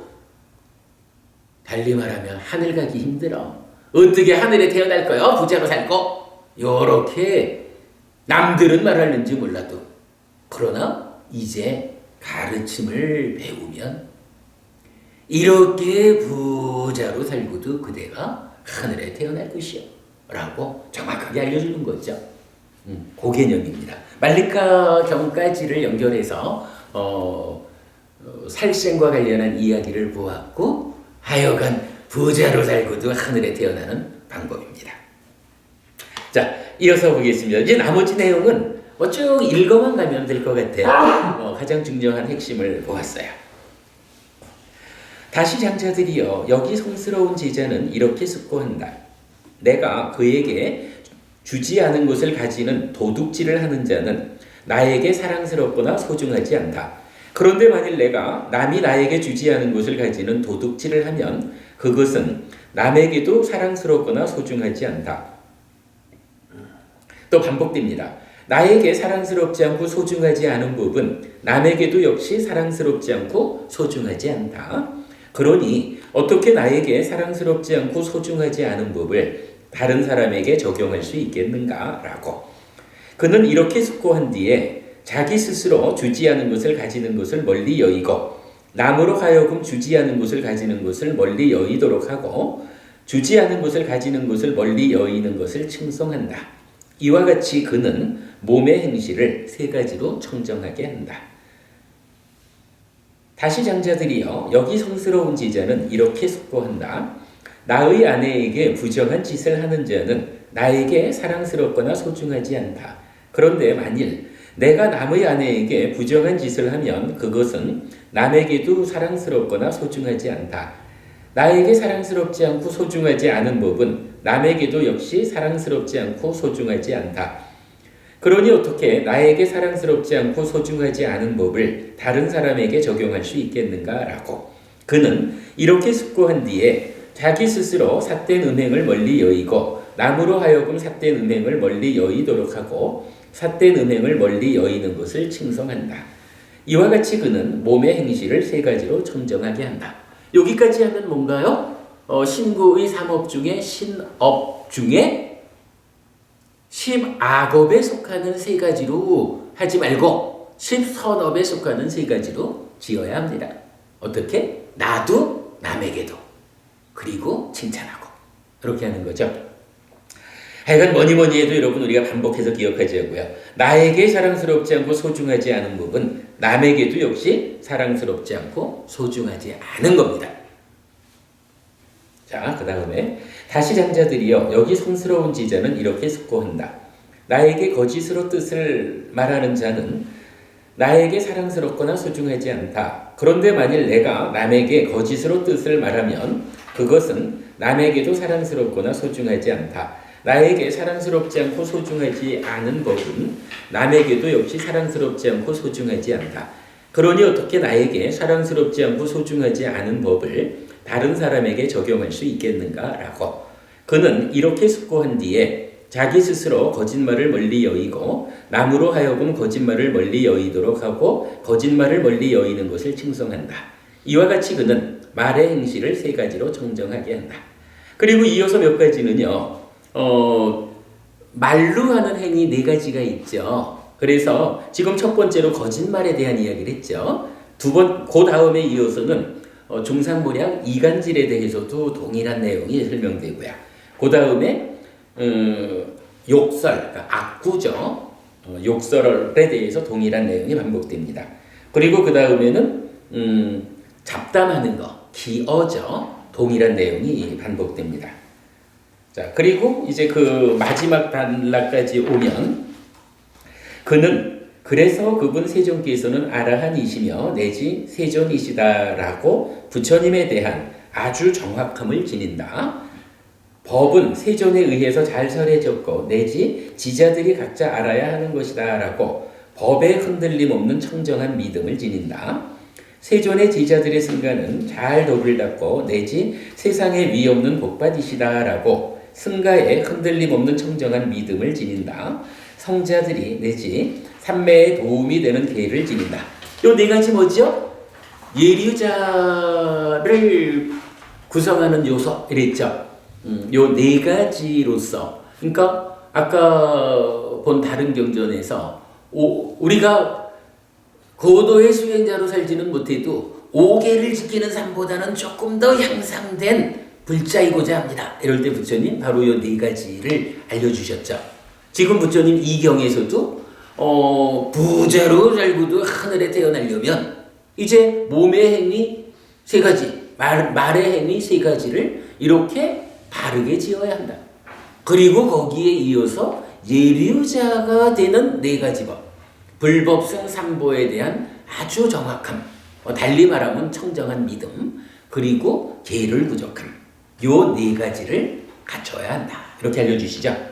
Speaker 1: 달리 말하면 하늘 가기 힘들어. 어떻게 하늘에 태어날 거요? 부자로 살 거? 요렇게 남들은 말하는지 몰라도, 그러나 이제 가르침을 배우면 이렇게 부자로 살고도 그대가 하늘에 태어날 것이요 라고 정확하게 알려주는 거죠. 그 개념입니다. 말리카 경까지를 연결해서 살생과 관련한 이야기를 보았고, 하여간 부자로 살고도 하늘에 태어나는 방법입니다. 자, 이어서 보겠습니다. 이제 나머지 내용은 쭉 읽어만 가면 될 것 같아요. 가장 중요한 핵심을 보았어요. 다시 장자들이여, 여기 성스러운 제자는 이렇게 숙고한다. 내가 그에게 주지 않은 것을 가지는 도둑질을 하는 자는 나에게 사랑스럽거나 소중하지 않다. 그런데 만일 내가 남이 나에게 주지 않은 것을 가지는 도둑질을 하면 그것은 남에게도 사랑스럽거나 소중하지 않다. 또 반복됩니다. 나에게 사랑스럽지 않고 소중하지 않은 법은 남에게도 역시 사랑스럽지 않고 소중하지 않다. 그러니 어떻게 나에게 사랑스럽지 않고 소중하지 않은 법을 다른 사람에게 적용할 수 있겠는가라고. 그는 이렇게 숙고한 뒤에 자기 스스로 주지 않은 것을 가지는 것을 멀리 여의고, 남으로 하여금 주지 않은 것을 가지는 것을 멀리 여의도록 하고, 주지 않은 것을 가지는 것을 멀리 여의는 것을 칭송한다. 이와 같이 그는 몸의 행실을 세 가지로 청정하게 한다. 다시 장자들이여, 여기 성스러운 제자는 이렇게 숙고한다. 나의 아내에게 부정한 짓을 하는 자는 나에게 사랑스럽거나 소중하지 않다. 그런데 만일 내가 남의 아내에게 부정한 짓을 하면 그것은 남에게도 사랑스럽거나 소중하지 않다. 나에게 사랑스럽지 않고 소중하지 않은 법은 남에게도 역시 사랑스럽지 않고 소중하지 않다. 그러니 어떻게 나에게 사랑스럽지 않고 소중하지 않은 법을 다른 사람에게 적용할 수 있겠는가라고. 그는 이렇게 숙고한 뒤에 자기 스스로 삿된 음행을 멀리 여의고, 남으로 하여금 삿된 음행을 멀리 여의도록 하고, 삿된 음행을 멀리 여의는 것을 칭송한다. 이와 같이 그는 몸의 행실을 세 가지로 청정하게 한다. 여기까지 하면 뭔가요? 신구의 삼업 중에 신업 중에 십악업에 속하는 세 가지로 하지 말고 십선업에 속하는 세 가지로 지어야 합니다. 어떻게? 나도 남에게도, 그리고 칭찬하고, 그렇게 하는 거죠. 하여간 뭐니 해도 여러분, 우리가 반복해서 기억하자고요. 나에게 사랑스럽지 않고 소중하지 않은 법은 남에게도 역시 사랑스럽지 않고 소중하지 않은 겁니다. 자, 그 다음에 다시 장자들이여, 여기 성스러운 제자는 이렇게 숙고한다. 나에게 거짓으로 뜻을 말하는 자는 나에게 사랑스럽거나 소중하지 않다. 그런데 만일 내가 남에게 거짓으로 뜻을 말하면 그것은 남에게도 사랑스럽거나 소중하지 않다. 나에게 사랑스럽지 않고 소중하지 않은 법은 남에게도 역시 사랑스럽지 않고 소중하지 않다. 그러니 어떻게 나에게 사랑스럽지 않고 소중하지 않은 법을 다른 사람에게 적용할 수 있겠는가라고. 그는 이렇게 숙고한 뒤에 자기 스스로 거짓말을 멀리 여의고 남으로 하여금 거짓말을 멀리 여의도록 하고 거짓말을 멀리 여의는 것을 칭송한다. 이와 같이 그는 말의 행실을 세 가지로 정정하게 한다. 그리고 이어서 몇 가지는요. 말로 하는 행위 네 가지가 있죠. 그래서 지금 첫 번째로 거짓말에 대한 이야기를 했죠. 그 다음에 이어서는 중상모략 이간질에 대해서도 동일한 내용이 설명되고요. 그 다음에 욕설, 그러니까 악구죠. 욕설에 대해서 동일한 내용이 반복됩니다. 그리고 그 다음에는 잡담하는 거, 기어죠. 동일한 내용이 반복됩니다. 자, 그리고 이제 그 마지막 단락까지 오면 그래서 그분 세존께서는 아라한이시며 내지 세존이시다라고 부처님에 대한 아주 정확함을 지닌다. 법은 세존에 의해서 잘 설해졌고 내지 지자들이 각자 알아야 하는 것이다라고 법에 흔들림 없는 청정한 믿음을 지닌다. 세존의 제자들의 승가는 잘 도를 닦고 내지 세상에 위 없는 복받이시다라고 승가에 흔들림 없는 청정한 믿음을 지닌다. 성자들이 내지 삼매에 도움이 되는 계를 지닌다. 요 네 가지 뭐죠? 예류자를 구성하는 요소 이랬죠. 요 네 가지로서 그러니까 아까 본 다른 경전에서 우리가 고도의 수행자로 살지는 못해도 5계를 지키는 삶보다는 조금 더 향상된 불자이고자 합니다. 이럴 때 부처님 바로 요 네 가지를 알려주셨죠. 지금 부처님 이 경에서도 부자로 살고도 하늘에 태어나려면 이제 몸의 행위 세 가지, 말의 행위 세 가지를 이렇게 바르게 지어야 한다. 그리고 거기에 이어서 예류자가 되는 네 가지 법, 불법승 삼보에 대한 아주 정확함, 달리 말하면 청정한 믿음, 그리고 계를 부족함, 요 네 가지를 갖춰야 한다. 이렇게 알려주시죠.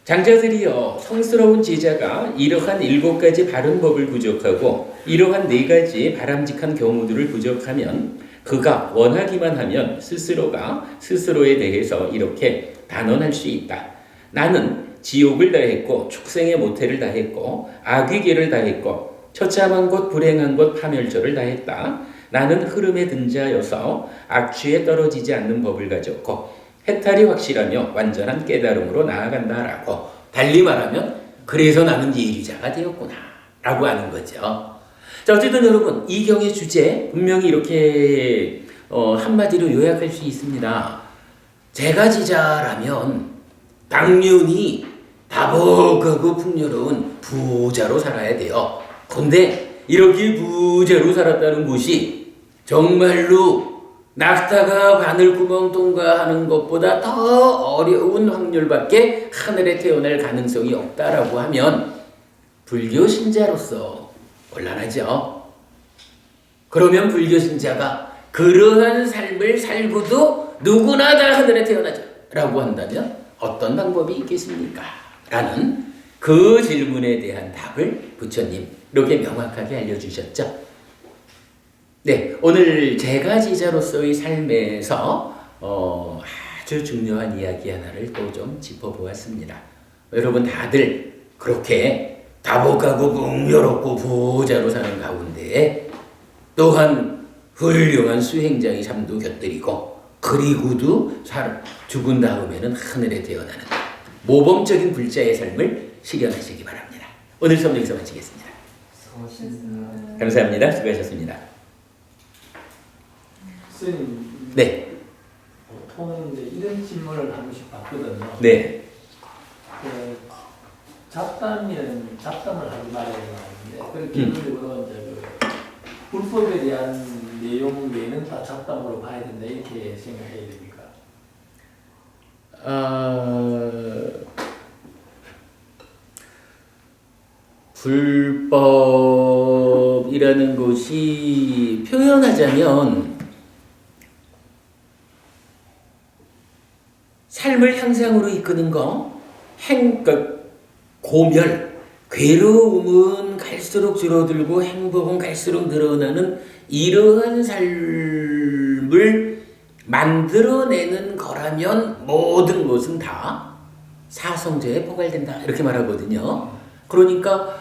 Speaker 1: 장자들이여 성스러운 제자가 이러한 7가지 바른 법을 부족하고 이러한 4가지 바람직한 경우들을 부족하면 그가 원하기만 하면 스스로가 스스로에 대해서 이렇게 단언할 수 있다. 나는 지옥을 다했고 축생의 모태를 다했고 악귀계를 다했고 처참한 것 불행한 것 파멸절을 다했다. 나는 흐름에 든 자여서 악취에 떨어지지 않는 법을 가졌고 해탈이 확실하며 완전한 깨달음으로 나아간다라고 달리 말하면 그래서 나는 예리자가 되었구나 라고 하는 거죠. 자, 어쨌든 여러분 이 경의 주제 분명히 이렇게 한마디로 요약할 수 있습니다. 제가 지자라면 당연히 다복하고 풍요로운 부자로 살아야 돼요. 근데 이렇게 부자로 살았다는 것이 정말로 낙타가 바늘구멍 통과하는 것보다 더 어려운 확률밖에 하늘에 태어날 가능성이 없다라고 하면 불교 신자로서 곤란하죠. 그러면 불교 신자가 그러한 삶을 살고도 누구나 다 하늘에 태어나자 라고 한다면 어떤 방법이 있겠습니까? 라는 그 질문에 대한 답을 부처님 이렇게 명확하게 알려주셨죠. 네, 오늘 제가 지자로서의 삶에서 아주 중요한 이야기 하나를 또 좀 짚어보았습니다. 여러분 다들 그렇게 다복하고 풍요롭고 부자로 사는 가운데 또한 훌륭한 수행자의 삶도 곁들이고 그리고도 죽은 다음에는 하늘에 태어나는 모범적인 불자의 삶을 실현하시기 바랍니다. 오늘 수업 여기서 마치겠습니다. 감사합니다. 수고하셨습니다.
Speaker 3: 선생님,
Speaker 1: 네.
Speaker 3: 보통 이제 이런 질문을 한 번씩 받거든요.
Speaker 1: 네.
Speaker 3: 잡담을 하지 말아야 되는데, 그 기본적으로 이제 불법에 대한 내용 외에는 다 잡담으로 봐야 된다 이렇게 생각해야 됩니까?
Speaker 1: 불법이라는 것이 표현하자면 삶을 향상으로 이끄는 거, 그러니까 고멸, 괴로움은 갈수록 줄어들고 행복은 갈수록 늘어나는 이러한 삶을 만들어내는 거라면 모든 것은 다 사성제에 포괄된다 이렇게 말하거든요. 그러니까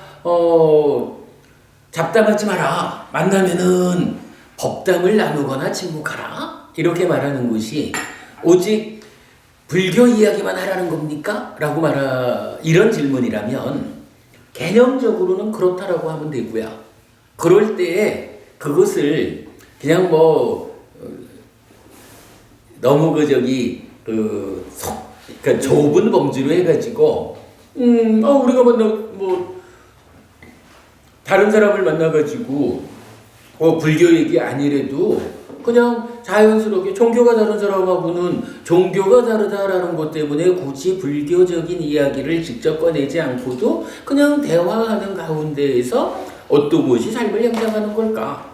Speaker 1: 잡담하지 마라. 만나면은 법담을 나누거나 침묵하라. 이렇게 말하는 것이 오직 불교 이야기만 하라는 겁니까? 라고 이런 질문이라면 개념적으로는 그렇다라고 하면 되고요. 그럴 때에 그것을 그냥 너무 그러니까 좁은 범주로 해가지고 우리가 다른 사람을 만나가지고 불교 얘기 아니래도 그냥 자연스럽게 종교가 다른 사람하고는 종교가 다르다라는 것 때문에 굳이 불교적인 이야기를 직접 꺼내지 않고도 그냥 대화하는 가운데에서 어떤 것이 삶을 향상하는 걸까?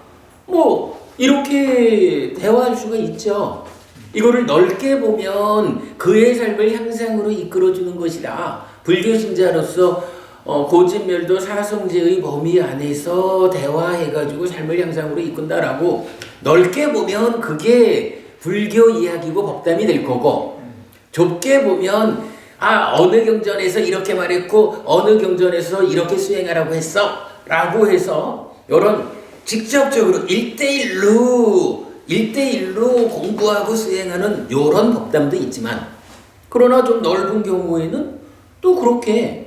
Speaker 1: 이렇게 대화할 수가 있죠. 이거를 넓게 보면 그의 삶을 향상으로 이끌어주는 것이다. 불교 신자로서 고진멸도 사성제의 범위 안에서 대화해가지고 삶을 향상으로 이끈다라고 넓게 보면 그게 불교 이야기고 법담이 될 거고, 좁게 보면 어느 경전에서 이렇게 말했고 어느 경전에서 이렇게 수행하라고 했어 라고 해서 이런 직접적으로 1대1로 공부하고 수행하는 이런 법담도 있지만, 그러나 좀 넓은 경우에는 또 그렇게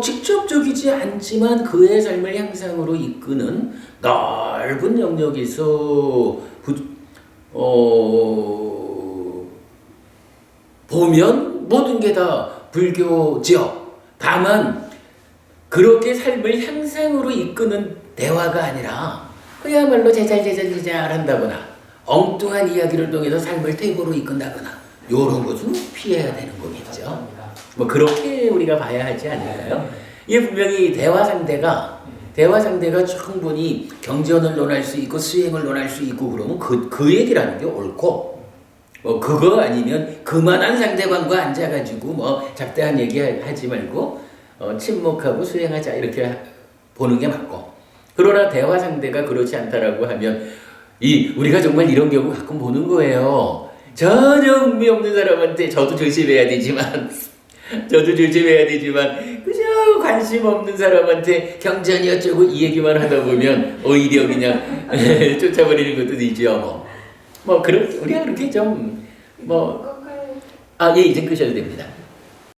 Speaker 1: 직접적이지 않지만 그의 삶을 향상으로 이끄는 넓은 영역에서 보면 모든 게 다 불교죠. 다만 그렇게 삶을 향상으로 이끄는 대화가 아니라 그야말로 제잘 한다거나 엉뚱한 이야기를 통해서 삶을 퇴보로 이끈다거나 이런 것은 피해야 되는 거겠죠. 그렇게 우리가 봐야 하지 않을까요? 이게 분명히 대화 상대가 충분히 경전을 논할 수 있고 수행을 논할 수 있고 그러면 그 얘기라는 게 옳고, 그거 아니면 그만한 상대방과 앉아가지고 잡다한 얘기 하지 말고 침묵하고 수행하자 이렇게 보는 게 맞고, 그러나 대화 상대가 그렇지 않다라고 하면 우리가 정말 이런 경우 가끔 보는 거예요. 전혀 흥미 없는 사람한테 저도 조심해야 되지만 그저 관심 없는 사람한테 경전이 어쩌고 이 얘기만 하다 보면 오히려 그냥 쫓아버리는 것도 있죠. 우리가 그렇게 좀 예, 이제 끄셔도 됩니다.